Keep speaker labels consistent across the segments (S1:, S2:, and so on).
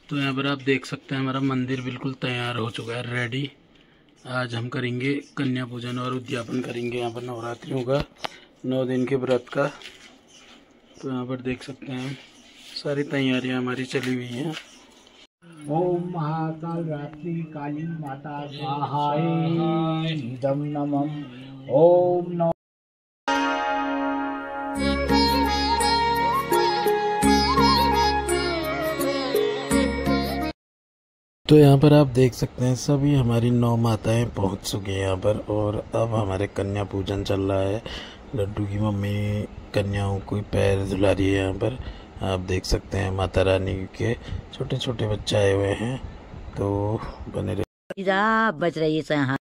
S1: तो यहाँ पर आप देख सकते हैं हमारा मंदिर बिल्कुल तैयार हो चुका है, रेडी। आज हम करेंगे कन्या पूजन और उद्यापन करेंगे यहाँ पर नवरात्रियों का 9 दिन के व्रत का। तो यहाँ पर देख सकते हैं सारी तैयारियाँ हमारी चली हुई हैं।
S2: ओम महाकाल रात्रि काली माता स्वाहाय इदं नमः। ओम नमः।
S1: तो यहाँ पर आप देख सकते हैं सभी हमारी 9 माताएं पहुँच चुकी हैं यहाँ पर, और अब हमारे कन्या पूजन चल रहा है। लड्डू की मम्मी कन्याओं को पैर धुला रही है। यहाँ पर आप देख सकते हैं माता रानी के छोटे छोटे बच्चे आए हुए हैं, तो बने रहे।
S3: बच रही है।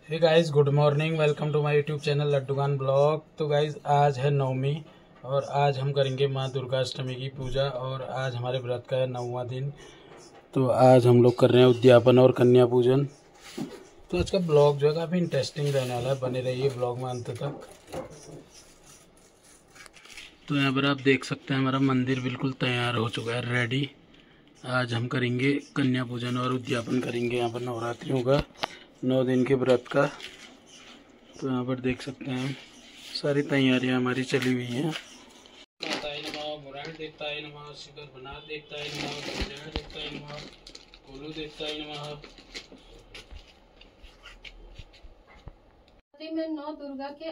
S1: Hey guys, good morning, welcome to my YouTube channel Laddugaan blog. तो गाइस आज है नवमी और आज हम करेंगे माँ दुर्गा अष्टमी की पूजा, और आज हमारे व्रत का है 9वां दिन। तो आज हम लोग कर रहे हैं उद्यापन और कन्या पूजन। तो आज का ब्लॉग जो है काफ़ी इंटरेस्टिंग रहने वाला है, बने रहिए ब्लॉग में अंत तक। तो यहाँ पर आप देख सकते हैं हमारा मंदिर बिल्कुल तैयार हो चुका है, रेडी। आज हम करेंगे कन्या पूजन और उद्यापन करेंगे यहाँ पर नवरात्रियों का 9 दिन के व्रत का। तो यहाँ पर देख सकते हैं सारी तैयारियाँ हमारी चली हुई हैं। मुरारी देवताय नमः, शिखर बनाथ देवताय नमः, कल्याण देवताय नमः, गोलू देवताय नमः।
S4: में 9 दुर्गा के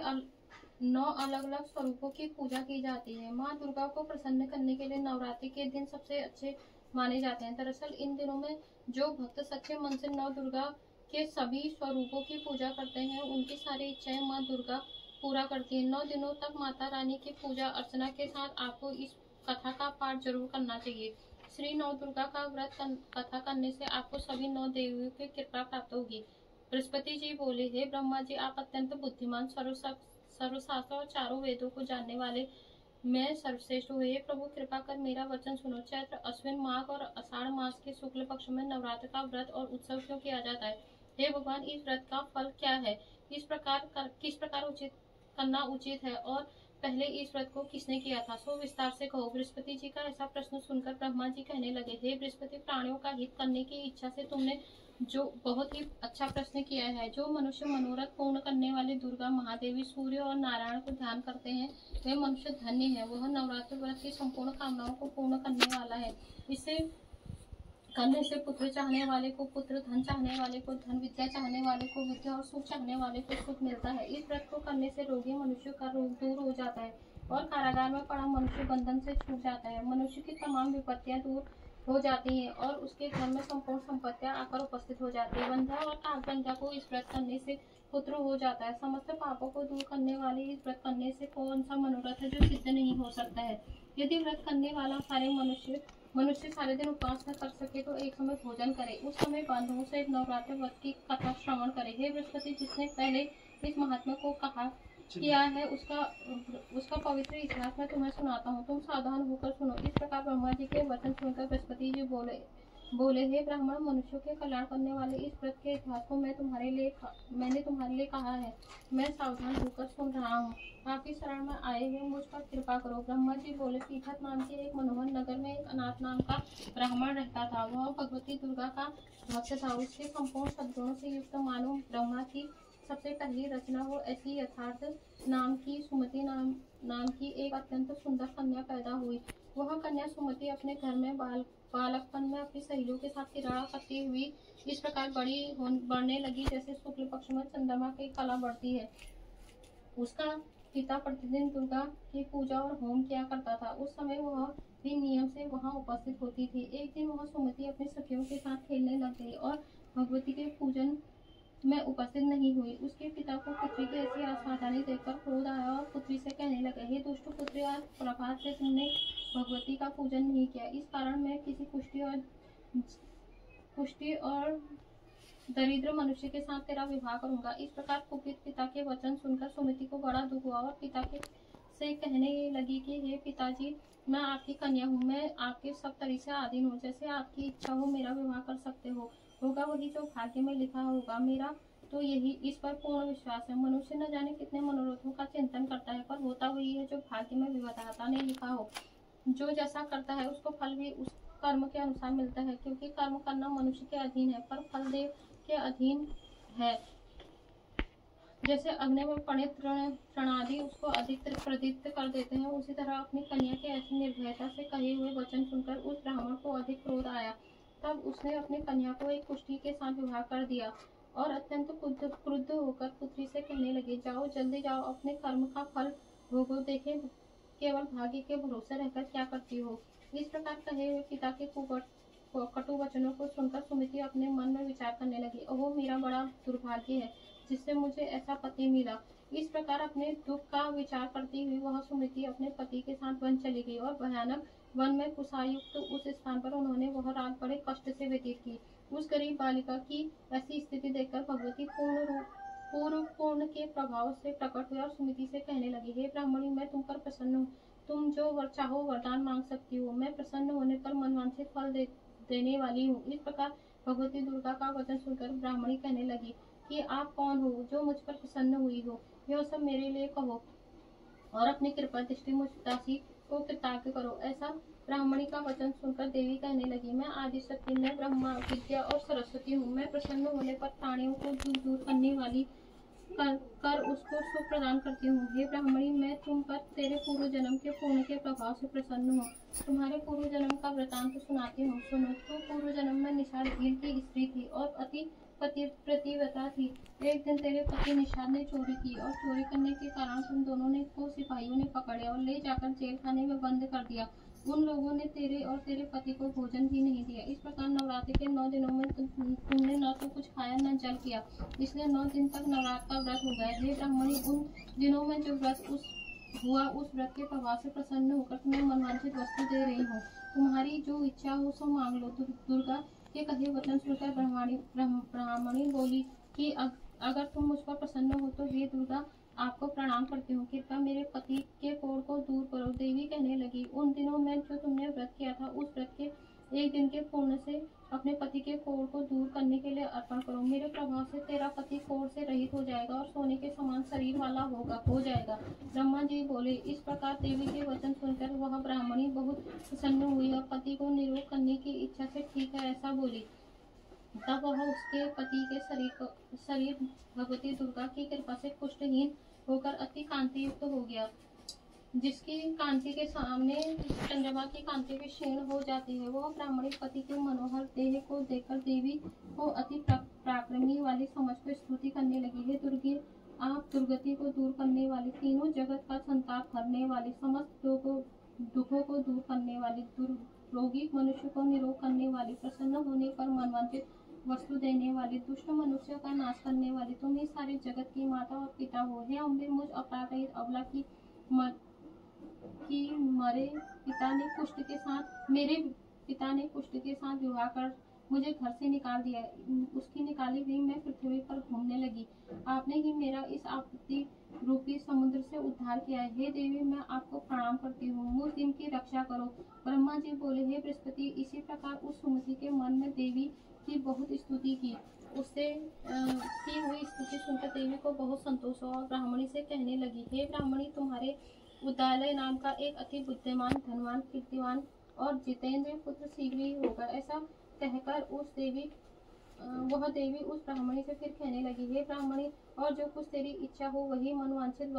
S4: 9 अलग अलग स्वरूपों की पूजा की जाती है। माँ दुर्गा को प्रसन्न करने के लिए नवरात्रि के दिन सबसे अच्छे माने जाते हैं। दरअसल इन दिनों में जो भक्त सच्चे मन से 9 दुर्गा के सभी स्वरूपों की पूजा करते हैं, उनकी सारी इच्छाएं माँ दुर्गा पूरा करती है। 9 दिनों तक माता रानी की पूजा अर्चना के साथ आपको इस कथा का पाठ जरूर करना चाहिए। श्री 9 दुर्गा का व्रत कथा करने से आपको सभी 9 देवियों की कृपा प्राप्त होगी। बृहस्पति जी बोले, हे ब्रह्मा जी, आप अत्यंत बुद्धिमान, सर्वशास्त्र और चारों वेदों को जानने वाले मैं सर्वश्रेष्ठ हुए। प्रभु कृपा कर मेरा वचन सुनो। चैत्र, अश्विन, माघ और आषाढ़ मास के शुक्ल पक्ष में नवरात्र का व्रत और उत्सव क्यों किया जाता है? हे भगवान, इस व्रत का फल क्या है? किस प्रकार उचित करना उचित है, और पहले इस व्रत को किसने किया था, सो विस्तार से कहो। बृहस्पति जी का ऐसा प्रश्न सुनकर ब्रह्मा जी कहने लगे, हे बृहस्पति, प्राणियों का हित करने की इच्छा से तुमने जो बहुत ही अच्छा प्रश्न किया है। जो मनुष्य मनोरथ पूर्ण करने वाली दुर्गा महादेवी, सूर्य और नारायण को ध्यान करते हैं, वे मनुष्य धन्य है। वह नवरात्र व्रत की संपूर्ण कामनाओं को पूर्ण करने वाला है। इसे करने से पुत्र चाहने वाले को पुत्र, धन चाहने वाले को धन, विद्या चाहने वाले को विद्या और सुख चाहने वाले को सुख मिलता है। इस व्रत को करने से रोगी मनुष्य का रोग दूर हो जाता है और कारागार में पड़ा मनुष्य बंधन से छूट जाता है। मनुष्य की तमाम विपत्तियां दूर हो जाती हैं और उसके घर में संपूर्ण संपत्तियां आकर उपस्थित हो जाती है। बंधा और कागबंधा को इस व्रत करने से पुत्र हो जाता है। समस्त पापों को दूर करने वाले इस व्रत करने से कौन सा मनोरथ है जो सिद्ध नहीं हो सकता है? यदि व्रत करने वाला सारे मनुष्य सारे दिन उपवास न कर सके तो एक समय भोजन करे, उस समय बंधुओं से नवरात्र व्रत की कथा श्रवण करे। हे बृहस्पति, जिसने पहले इस महात्मा को कहा किया है उसका पवित्र इतिहास मैं तुम्हें सुनाता हूँ, तुम सावधान होकर सुनो। इस प्रकार ब्रह्मा जी के वचन सुनकर बृहस्पति जी बोले, हे ब्राह्मण, मनुष्यों के कल्याण करने वाले इस व्रत के इतिहास को मैंने तुम्हारे लिए कहा है। मैं सावधान होकर सुन रहा हूँ। आपकी शरण में आए हुए मुझ पर कृपा करो। ब्रह्मा जी बोले, पीठत नाम के एक मनोहर नगर में एक अनाथ नाम का ब्राह्मण रहता था। वह भगवती दुर्गा का भक्त था। उसके संपूर्ण सद्गुणों से युक्त मानो ब्रह्मा की सबसे पहली रचना हो ऐसी यथार्थ नाम की सुमति नाम की एक अत्यंत सुंदर कन्या पैदा हुई। वह कन्या सुमति अपने घर में बालकपन में अपनी सहेलियों के साथ क्रीड़ा करती हुई इस प्रकार बढ़ने लगी जैसे शुक्ल पक्ष में चंद्रमा की कला बढ़ती है। उसका पिता प्रतिदिन दुर्गा की पूजा और होम किया करता था। उस समय वह भी नियम से वहां उपस्थित होती थी। एक दिन वह सुमति अपनी सखियों के साथ खेलने लग गई और भगवती के पूजन में उपस्थित नहीं हुई। उसके पिता को पुत्री की ऐसी असावधानी देखकर क्रोध आया और पुत्री से कहने लगे, हे दुष्ट पुत्री, आज प्रभात से तुमने भगवती का पूजन नहीं किया। इस कारण मैं किसी पुष्टि और दरिद्र मनुष्य के साथ तेरा विवाह करूंगा। इस प्रकार कुपित पिता के वचन सुनकर सुमति को बड़ा दुख हुआ और पिता से कहने लगी कि हे पिताजी, मैं आपकी कन्या हूँ, मैं आपके सब तरह से आधीन हूँ, जैसे आपकी इच्छा हो मेरा विवाह कर सकते हो। होगा वही जो भाग्य में लिखा होगा। मेरा तो यही इस पर पूर्ण विश्वास है। मनुष्य न जाने कितने मनोरथों का चिंतन करता है, पर होता वही है जो भाग्य में विधाता ने लिखा हो। जो जैसा करता है उसको फल भी उस कर्म के अनुसार मिलता है, क्योंकि कर्म करना मनुष्य के अधीन है, पर फल देव के अधीन है। जैसे अग्नि में पड़े तृणादि उसको अधिक प्रदीप्त कर देते हैं, उसी तरह अपनी कन्या के ऐसी निर्भयता से कहे हुए वचन सुनकर उस ब्राह्मण को अधिक क्रोध आया। तब उसने अपनी कन्या को एक कुष्ठी के साथ विवाह कर दिया और अत्यंत क्रुद्ध होकर पुत्री से कहने लगे, जाओ जल्दी जाओ, अपने कर्म का फल भोगो, देखे केवल भाग्य के भरोसे रहकर क्या करती हो। इस प्रकार कहे हुए पिता के कटु वचनों को सुनकर सुमिति अपने मन में विचार करने लगी, ओह मेरा बड़ा दुर्भाग्य है जिससे मुझे ऐसा पति मिला। इस प्रकार अपने दुख का विचार करती हुई वह सुमिति अपने पति के साथ वन चली गई और भयानक वन में कुशायुक्त उस स्थान पर उन्होंने वह रात बड़े कष्ट से व्यतीत की। उस गरीब बालिका की ऐसी स्थिति देखकर भगवती पूर्ण के प्रभाव से प्रकट हुई और सुमिति से कहने लगी, हे ब्राह्मणी, मैं तुम पर प्रसन्न हूँ। तुम जो चाहो वरदान मांग सकती हो। मैं प्रसन्न होने पर मनवांछित फल देने वाली हूँ। इस प्रकार भगवती दुर्गा का वचन सुनकर ब्राह्मणी कहने लगी कि आप कौन हो जो मुझ पर प्रसन्न हुई हो, यह सब मेरे लिए कहो और अपनी कृपा दृष्टि मुझ दासी को कृतज्ञ करो। ऐसा ब्राह्मणी का वचन सुनकर देवी कहने लगी, मैं आदिशक्ति, मैं ब्रह्मा विद्या और सरस्वती हूँ। मैं प्रसन्न होने पर प्राणियों को दूर करने वाली कर उसको सुख प्रदान करती हूँ। हे ब्राह्मणी, मैं तुम पर तेरे पूर्व जन्म के पुण्य के प्रभाव से प्रसन्न हूँ। तुम्हारे पूर्व जन्म का वृतांत सुनाती हूँ, सुनो। तो पूर्व जन्म में निषाद भील की स्त्री थी और अति प्रतिव्रता थी। एक दिन तेरे पति निषाद ने चोरी की और चोरी करने के कारण तुम दोनों ने को सिपाहियों ने पकड़े और ले जाकर जेल खाने में बंद कर दिया। उन लोगों ने तेरे और तेरे पति को भोजन भी नहीं दिया। इस प्रकार नवरात्रि के 9 दिनों में तुमने न तो कुछ खाया न जल किया, इसलिए 9 दिन तक नवरात्र का व्रत हो गया। हे ब्राह्मणी, उन दिनों में जो व्रत उस व्रत के प्रभाव से प्रसन्न होकर तुम्हें मनवांछित वस्तु दे रही हूँ। तुम्हारी जो इच्छा हो सो मांग लो। दुर्गा के कहे वचन सुनकर ब्राह्मणी बोली कि अगर तुम मुझ पर प्रसन्न हो तो हे दुर्गा, आपको प्रणाम करती हूँ। कृपया मेरे पति के कोढ़ को दूर करो। देवी कहने लगी, उन दिनों में जो तुमने व्रत किया था उस व्रत के एक दिन के पुण्य से अपने पति के कोढ़ को दूर करने के लिए अर्पण करो। मेरे प्रभाव से तेरा पति कोढ़ से रहित हो जाएगा और सोने के समान शरीर वाला हो जाएगा। ब्रह्मा जी बोले। इस प्रकार देवी के वचन सुनकर वह ब्राह्मणी बहुत प्रसन्न हुई और पति को निरोग करने की इच्छा से ठीक है ऐसा बोली। तब वह उसके पति के शरीर भगवती दुर्गा की कृपा से कुष्ठहीन होकर अति कांति युक्त हो गया, जिसकी कांति के सामने चंद्रमा की कांति भी क्षीण हो जाती है। वह ब्राह्मणी पति के मनोहर देह को देखकर देवी को अति पराक्रमी वाली समझ को स्तुति करने लगी। हे दुर्गे, आप दुर्गति को दूर करने वाली, तीनों जगत का संताप हरने वाली, समस्त दुखों को दूर करने वाली, रोगी मनुष्य को निरोग करने वाली, प्रसन्न होने पर मनवांछित वस्तु देने वाली, दुष्ट मनुष्य का नाश करने वाली, तुम ही सारे जगत की माता और पिता हो। हे अम्बे, मुझ अपराध अबला की मेरे पिता ने कुष्ठ के साथ विवाह कर मुझे घर से निकाल दिया। उसकी निकाली हुई मैं पृथ्वी पर घूमने लगी। आपने ही मेरा इस आपत्ति रूपी समुद्र से उद्धार किया है। हे देवी, मैं आपको प्रणाम करती हूँ। मुझ दिन की रक्षा करो। ब्रह्मा जी बोले, हे बृहस्पति। इसी प्रकार उस सुमति के मन में देवी की बहुत स्तुति की। उससे की हुई स्तुति सुनकर देवी को बहुत संतोष हुआ और ब्राह्मणी से कहने लगी, हे ब्राह्मणी, तुम्हारे उद्दालय नाम का एक अति बुद्धिमान, धनवान, कीर्तिवान और जितेंद्र पुत्र शीघ्र ही होगा। ऐसा कहकर वह देवी उस ब्राह्मणी से फिर कहने लगी, हे ब्राह्मणी, और जो कुछ तेरी इच्छा हो वही मनवांछित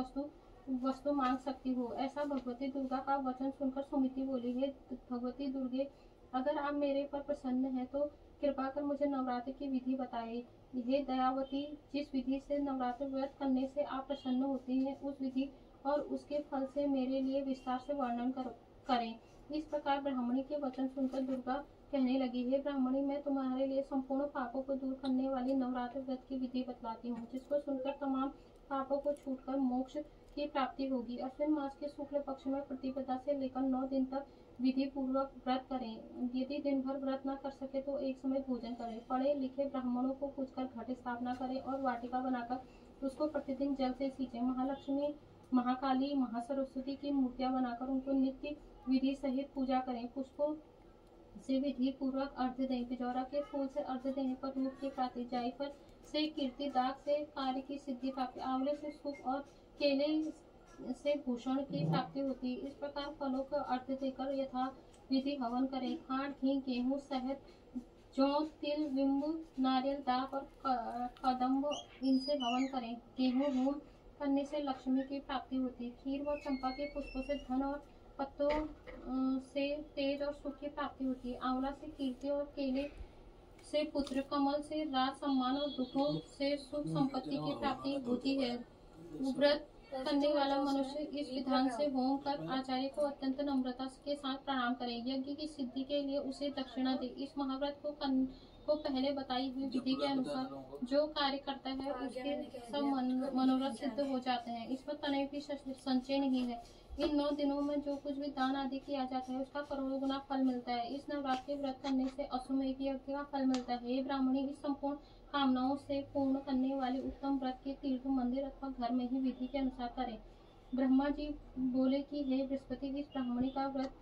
S4: वस्तु मांग सकती हो। ऐसा भगवती दुर्गा का वचन सुनकर सुमिति बोली, हे भगवती दुर्गे, अगर आप मेरे पर प्रसन्न है तो कृपा कर मुझे नवरात्र की विधि बताइए। हे दयावती, जिस विधि से नवरात्र व्रत करने से आप प्रसन्न होती हैं, उस विधि और उसके फल से मेरे लिए विस्तार से वर्णन करें। इस प्रकार ब्राह्मणी के वचन सुनकर दुर्गा कहने लगी, हे ब्राह्मणी, मैं तुम्हारे लिए संपूर्ण पापों को दूर करने वाली नवरात्र व्रत की विधि बतलाती हूँ, जिसको सुनकर तमाम पापों को छूटकर मोक्ष की प्राप्ति होगी। अश्विन मास के शुक्ल पक्ष में प्रतिपदा से लेकर 9 दिन तक विधि पूर्वक व्रत करें। यदि दिन भर व्रत न कर सके तो एक समय भोजन करें। पढ़े लिखे ब्राह्मणों को पूछकर घट स्थापना करें और वाटिका बनाकर उसको प्रतिदिन जल से सींचे। महालक्ष्मी, महाकाली, महासरस्वती की मूर्तियां बनाकर उनको नित्य विधि सहित पूजा करें। से विधि पूर्वक अर्घ्य दें। बिजौरा के फूल से अर्घ्य देने पर रूप की प्राप्ति, जायफल से कीर्ति, दाग से कार्य की सिद्धि प्राप्ति, आंवले से सुख और केले से भूषण की प्राप्ति होती है। इस प्रकार फलों को अर्घ्य देकर यथा विधि हवन करें। खांड, घी, गेहूं, शहद, जौ, तिल, बिंब, नारियल, दाख और कदम्ब इनसे हवन करें। गेहूं होम करने से लक्ष्मी की प्राप्ति होती है। खीर व चंपा के पुष्पों से धन और पत्तों से तेज और सुख की प्राप्ति होती है। आंवला से कीर्ति और केले से पुत्र, कमल से राज, सम्मान और दुखों से सुख संपत्ति की प्राप्ति होती है। व्रत करने वाला मनुष्य इस विधान से होम कर आचार्य को अत्यंत नम्रता के साथ प्रणाम करे। यज्ञ की सिद्धि के लिए उसे दक्षिणा दे। इस महाव्रत को पहले बताई हुई विधि के अनुसार जो कार्य करता है उसके सब मनोरथ सिद्ध हो जाते हैं। इस पर तनिक भी संचय नहीं है। इन 9 दिनों में जो कुछ भी दान आदि किया जाता है उसका करोड़ों गुना फल मिलता है। इस नवरात्रि व्रत करने से अश्वमेध यज्ञ का फल मिलता है। हे ब्राह्मणी, इस संपूर्ण कामनाओं से पूर्ण करने वाले उत्तम व्रत के तीर्थ, मंदिर अथवा घर में ही विधि के अनुसार करें। ब्रह्मा जी बोले कि हे बृहस्पति, इस ब्राह्मणी का व्रत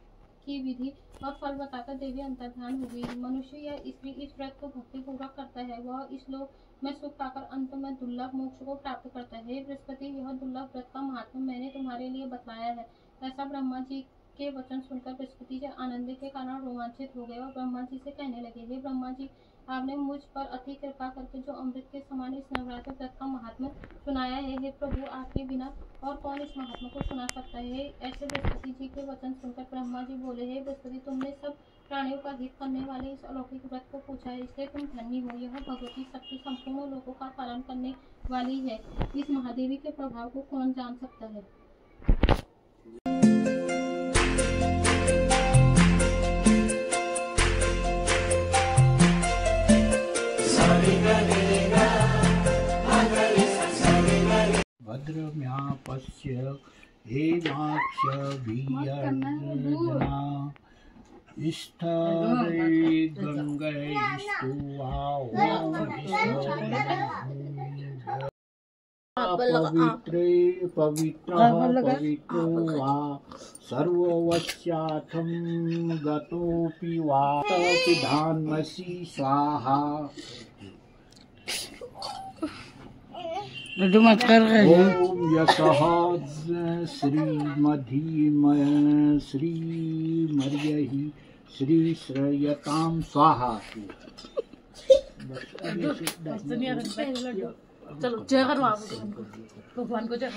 S4: की विधि और फल बताकर देवी अंतर्ध्यान हो गई। मनुष्य या स्त्री इस व्रत को भक्ति पूर्वक करता है, वह इस लोक में सुख पाकर अंत में दुर्लभ मोक्ष को प्राप्त करता है। हे बृहस्पति, यह दुर्लभ व्रत का महात्म्य मैंने तुम्हारे लिए बतलाया है। ऐसा ब्रह्मा जी के वचन सुनकर बृहस्पति जी आनंद के कारण रोमांचित हो गए और ब्रह्मा जी से कहने लगे, हे ब्रह्मा जी, आपने मुझ पर अति कृपा करके जो अमृत के समान इस नवरात्र व्रत का महात्म्य सुनाया है। हे प्रभु, आपके बिना और कौन इस महात्मा को सुना सकता है। ऐसे बृहस्पति जी के वचन सुनकर ब्रह्मा जी बोले, हे बृहस्पति, तुमने सब प्राणियों का हित करने वाले इस अलौकिक व्रत को पूछा है, इसलिए तुम धन्य हो। यह भगवती शक्ति संपूर्ण लोगों का पालन करने वाली है। इस महादेवी के प्रभाव को कौन जान सकता है।
S2: भद्रम्यापस्य हेमाक्षभिर्जना स्थरे गंगैस्तुवा पवित्रो वा सर्ववस्याथं गतोऽपि वा पिधानमसि स्वाहा। ओम यतः श्रीमर्यहि श्रीश्रयतां स्वाहा।
S3: चलो जय करो आप भगवान को जय।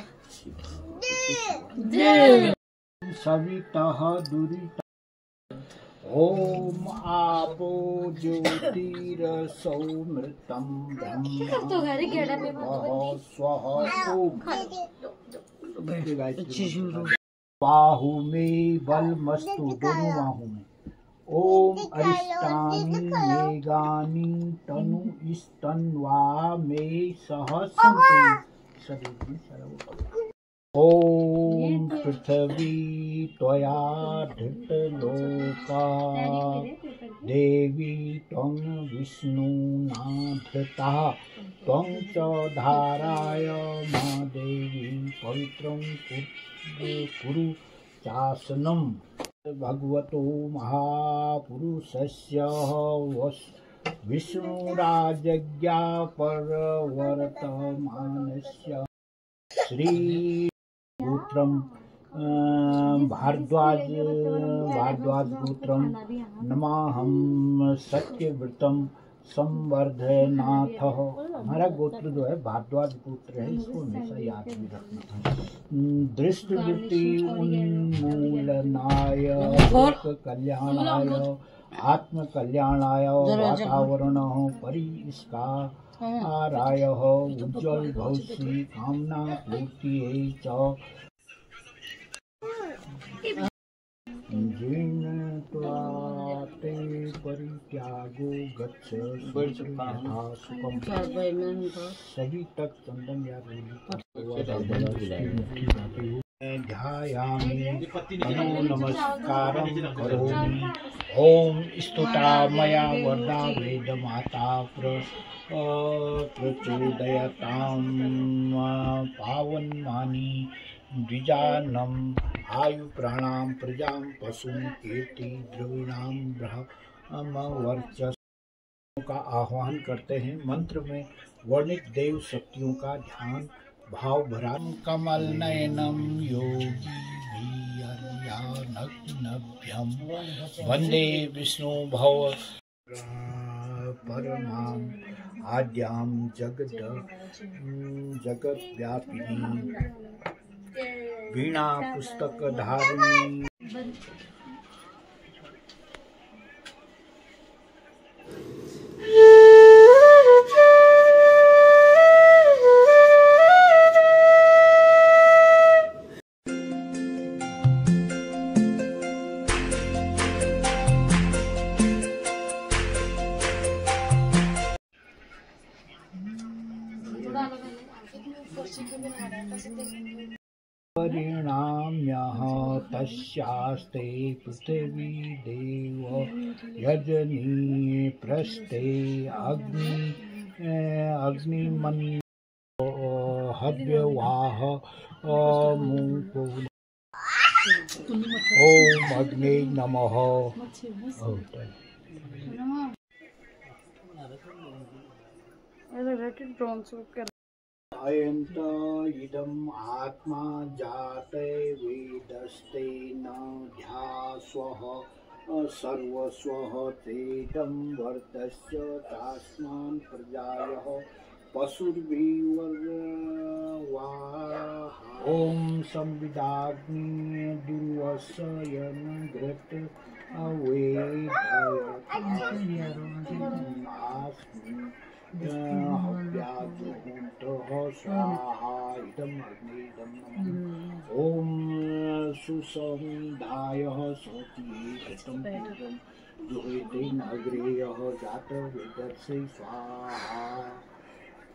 S2: सवितः दुरिता ओम आपो ज्योतिरसौमृतं ब्रह्म स्वः बाहु में बलमस्तु, दोनों बाहु में। ओम अरिष्टानि मेघानि तनु स्तन्वा मे सहस्रं। ओम पृथ्वी त्वया धृतलोका देवी त्वं विष्णुना धृता त्वं च धाराय मा देवी पवित्रं कुरु चासनम्। भगवतो महापुरुषस्य विष्णुराजज्ञा परवर्तमानस्य श्री गोत्रम भारद्वाज गोत्रम नमाहं सत्यव्रतम संवर्धनाथ। हमारा गोत्र जो है भारद्वाज गोत्र है, इसको हमेशा याद भी रखना। दृष्टिवृत्ति उन्मूलनाय, लोक कल्याणाय, आत्म कल्याणाय, वातावरण परिष्काराय, उज्ज्वल भविष्य कामना पूर्ति च। जीर्ण त्वाते परित्यागो गच्छ यथा सुखम। सभी तक चंदन या ध्यायामि तनो नमस्कारं करोमि। ओम स्तुता मया वरदा वेदमाता प्रचोदयतां पावनमानि द्विजानम आयु प्राणाम प्रजां पशुं कीर्ति द्रविणाम ब्रह्म वर्चस्व का आह्वान करते हैं। मंत्र में वर्णित देव शक्तियों का ध्यान भाव भरा। कमल नयनम योगी नभ्यम वंदे विष्णु भव परमां आद्यां जगत व्यापिनी वीणा पुस्तक धारिणी। परिणाम्यः तस्यास्ते पृथिवी देव यजनी पृष्ठे अग्निमन् हव्यवाह ओम अग्ने नमः। अयंत इदम् आत्मा जाते वेदस्ते न ध्यास्वः सर्वस्वः तेदं वर्तस्य तास्मान् प्रजायः पशुर्भिर्वाह। ओम संविदाग्नि दुर्वसयन घृत स्वाहा इदम् अग्निदं नमः। ओम सुसंधायः सौतितं जुहेते अग्रेयः जात वेदस्य स्वाहा।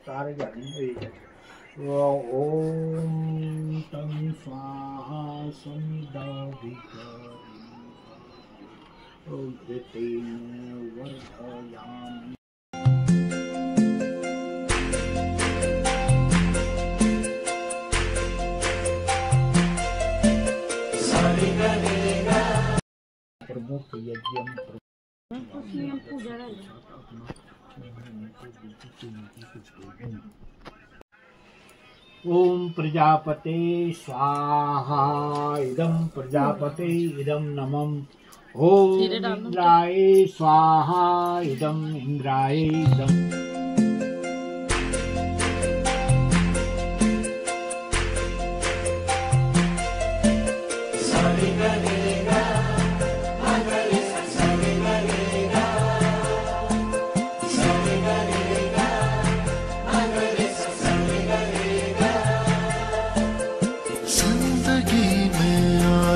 S2: सारे जानेंगे। ओम तं स्वाहा समिदाभिकरिते वर्धयामि। प्रमुख यज्ञ ओम प्रजापते स्वाहा इदं प्रजापते इदं नमः। ओम इंद्राय स्वाहा इदं इंद्राय इदं।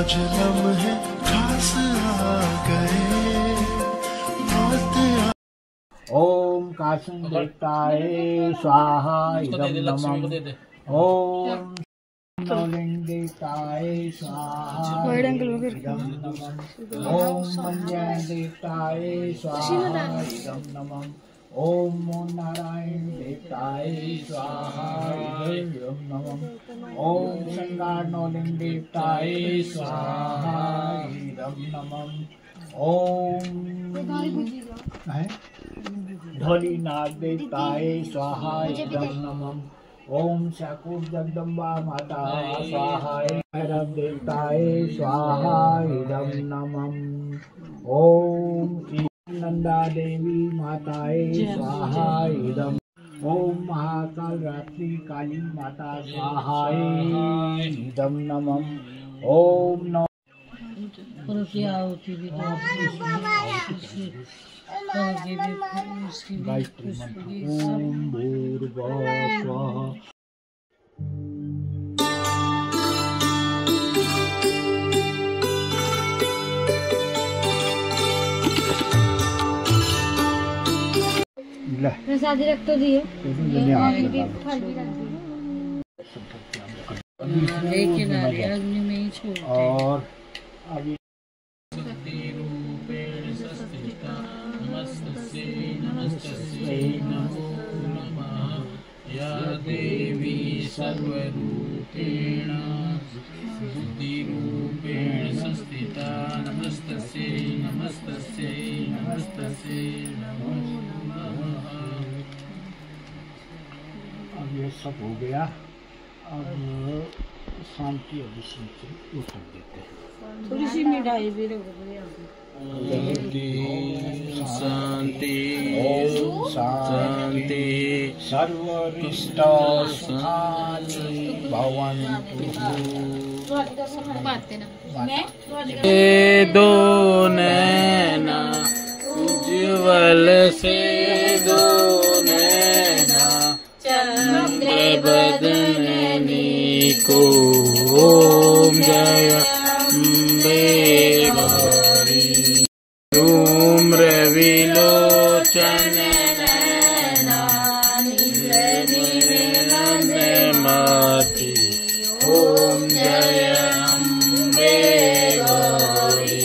S5: आज लम्हे खास आ गए।
S2: ओम काशं देवताय स्वाहा इदं नमः। ओम नौलिंगेताय स्वाहा इदं नमः। ओम मंजय देवताय स्वाहा इदं नमः। ओम नारायण देवताय स्वाहा इदं नमः। ओम शंगार नौलिंग देवताय स्वाहा इदं नमः। ओम धोली नाग देवताय स्वाहा इदं नमः। ओम शाकुर जगदम्बा माता स्वाहा भैरव देवताय स्वाहा इदं नमः। ओम नंदा देवी माताए स्वाहा इदं। ओम महाकाल रात्रि काली माता स्वाहा इदं नमः। ओम नौ गायत्री मंत्र ओम भूर्भुवः स्वः।
S3: प्रसादी रख तो दिए
S2: और अभी
S1: या देवी सर्वरूपेण बुद्धिरूपेण संस्थिता नमस्तस्यै नमस्तस्यै नमस्तस्यै नमो नमः।
S2: अब ये सब हो गया। अब शांति अभिषेक से उठा देते हैं।
S3: थोड़ी सी मिठाई भी रख
S1: शांति
S2: ओम
S1: शांति
S2: सर्वरिष्टा सुखानि भवन्तु।
S1: दो नैना उज्ज्वल से दो नैना चंद्र बदननी को ओम जय अम्बे गौरी धूम्र विलोचन माती ओम जय अम्बे गौरी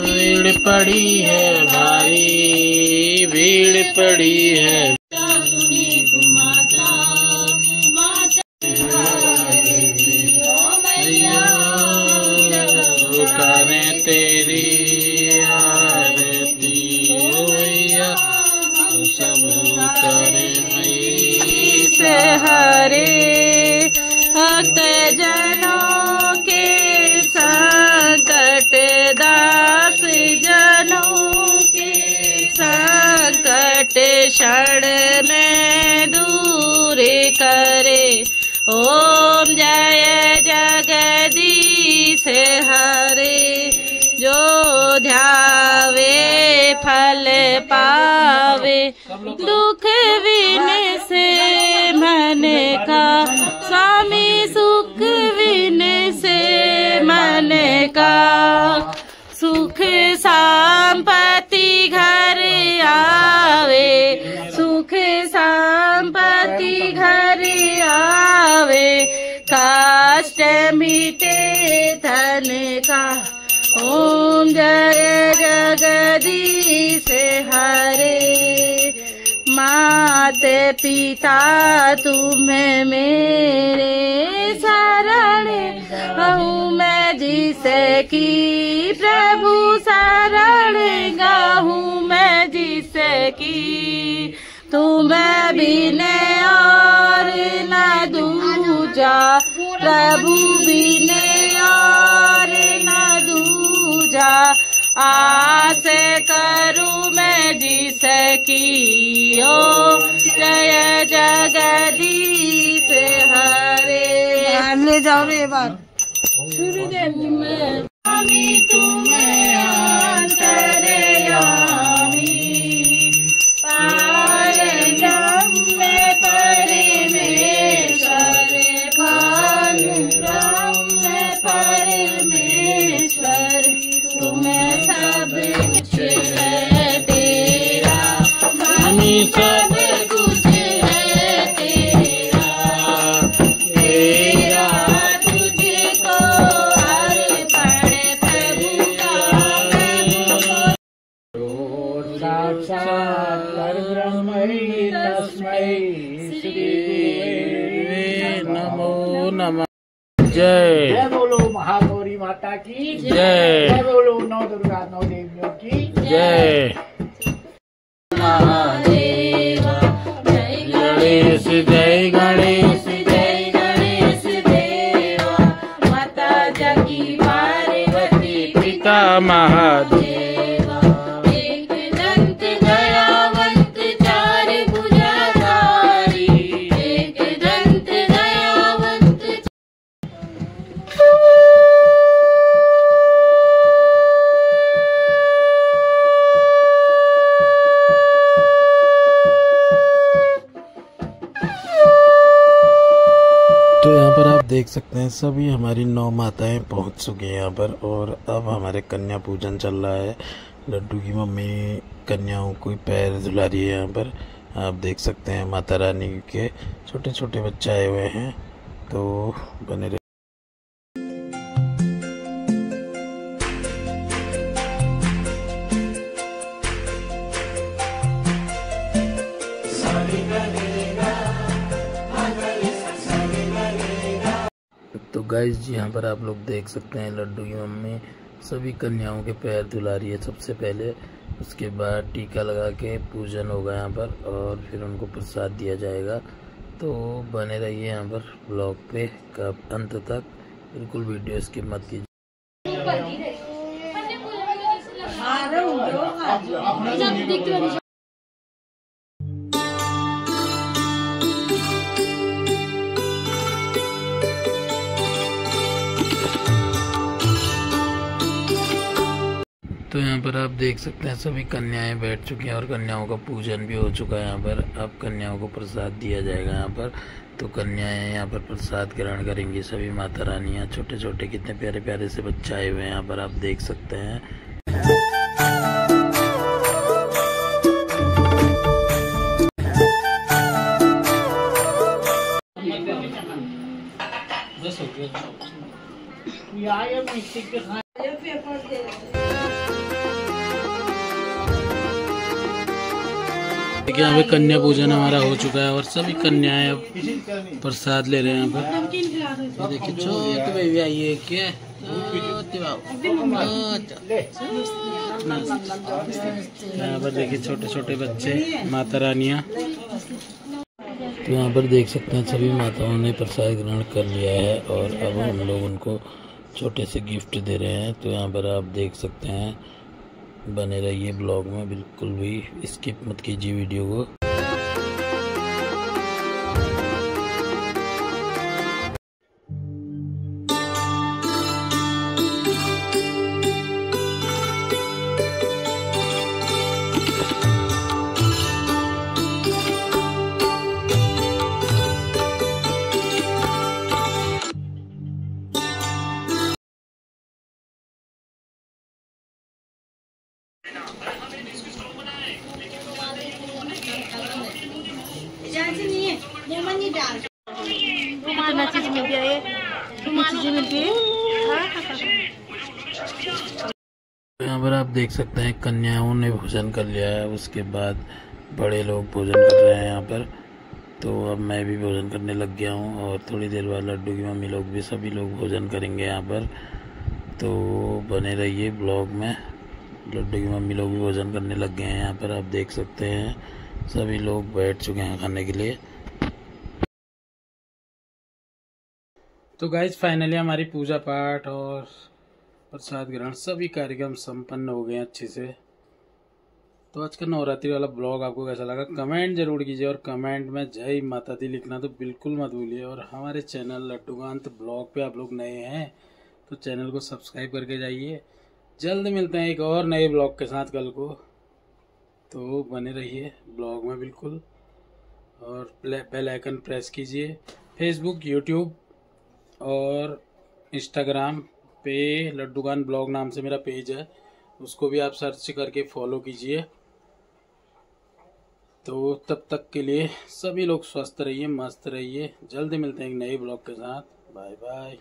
S1: भीड़ पड़ी है भारी भीड़ पड़ी है उतारे तेरी आरती भैया सब उतारे मई
S3: से हरे भक्त जनों के संकट दास जनों के संकट क्षण में दूर करे ओम जय जगदीश हरे जो ध्यावे फल पावे दुख विन से मन का स्वामी सुख विन से मन का सुख संपत्ति घर आवे सुख संपत्ति घर आवे कष्ट मिटे धन का ओम जय जगदीश हरे मात पिता तुम्हें मेरे शरण हूँ मैं जिसकी प्रभु शरण गाहूँ मैं जिसकी तुम्हें बिन और न दूजा प्रभु बिन और न दूजा आस करूँ मैं जिसकी ओ जय जगदीश हरे। ले जाओ रे बार सूर्यदेव में स्वामी तुम्हें अंतर्यामी पारब्रह्म में परमेश्वर ब्रह्म परमेश्वर तुम्हें सब कुछ है तेरा स्वामी सब कुछ है तेरा तेरा तुझको अर्पण प्रभु का
S2: साक्षात् परब्रह्म तस्मै श्री गुरुवे
S1: नमो नमः। जय
S2: जय बोलो महागौरी माता की
S1: जय।
S2: जय बोलो नौ दुर्गा नौ देवियों की
S1: जय
S3: महादेव जय
S1: गणेश जय गणेश
S3: जय गणेश देवा माता जगी पार्वती
S1: पिता महादेव
S3: एक दंत दयावंत चार भुजाधारी एक दंत दयावंत
S1: तो यहाँ पर आप देख सकते हैं सभी हमारी 9 माताएं पहुँच चुकी हैं यहाँ पर। और अब हमारे कन्या पूजन चल रहा है। लड्डू की मम्मी कन्याओं को पैर धुला रही है यहाँ पर। आप देख सकते हैं माता रानी के छोटे छोटे बच्चे आए हुए हैं, तो बने रहे। गाइस जी यहाँ पर आप लोग देख सकते हैं लड्डू की मम्मी सभी कन्याओं के पैर धुला रही है सबसे पहले। उसके बाद टीका लगा के पूजन होगा यहाँ पर और फिर उनको प्रसाद दिया जाएगा। तो बने रहिए यहाँ पर ब्लॉग पे का अंत तक, बिल्कुल वीडियो स्किप मत कीजिए। तो यहाँ पर आप देख सकते हैं सभी कन्याएं बैठ चुकी हैं और कन्याओं का पूजन भी हो चुका है। यहाँ पर अब कन्याओं को प्रसाद दिया जाएगा। यहाँ पर तो कन्याएं यहाँ पर प्रसाद ग्रहण करेंगी। सभी माता रानियाँ, छोटे छोटे कितने प्यारे प्यारे से बच्चे आए हुए हैं यहाँ पर आप देख सकते हैं। देखिए यहाँ पे कन्या पूजन हमारा हो चुका है और सभी कन्याएं अब प्रसाद ले रहे हैं यहाँ पर। ये देखिए छोटे बेबी आई है क्या, यहाँ पर देखिए छोटे छोटे बच्चे, माता रानियाँ। तो यहाँ पर देख सकते हैं सभी माताओं ने प्रसाद ग्रहण कर लिया है और अब हम लोग उनको छोटे से गिफ्ट दे रहे हैं। तो यहाँ पर आप देख सकते हैं, बने रहिए ब्लॉग में, बिल्कुल भी स्किप मत कीजिए वीडियो को।
S3: कितना चीज मिल गया, ये चीजें मिलती है।
S1: यहाँ पर आप देख सकते हैं कन्याओं ने भोजन कर लिया है। उसके बाद बड़े लोग भोजन कर रहे हैं यहाँ पर। तो अब मैं भी भोजन करने लग गया हूँ और थोड़ी देर बाद लड्डू की मम्मी लोग भी, सभी लोग भोजन करेंगे यहाँ पर। तो बने रहिए ब्लॉग में, लड्डू की मम्मी लोग भी भोजन करने लग गए हैं यहाँ पर आप देख सकते हैं। सभी लोग बैठ चुके हैं खाने के लिए। तो गाइज फाइनली हमारी पूजा पाठ और प्रसाद ग्रहण सभी कार्यक्रम संपन्न हो गए हैं अच्छे से। तो आज का नवरात्रि वाला ब्लॉग आपको कैसा लगा कमेंट जरूर कीजिए और कमेंट में जय माता दी लिखना तो बिल्कुल मत भूलिए। और हमारे चैनल लड्डूकांत ब्लॉग पे आप लोग नए हैं तो चैनल को सब्सक्राइब करके जाइए। जल्द मिलते हैं एक और नए ब्लॉग के साथ कल को। तो बने रहिए ब्लॉग में बिल्कुल और बेल आइकन प्रेस कीजिए। फेसबुक, यूट्यूब और इंस्टाग्राम पे लड्डूकांत ब्लॉग नाम से मेरा पेज है, उसको भी आप सर्च करके फॉलो कीजिए। तो तब तक के लिए सभी लोग स्वस्थ रहिए, मस्त रहिए। जल्दी मिलते हैं एक नए ब्लॉग के साथ। Bye bye.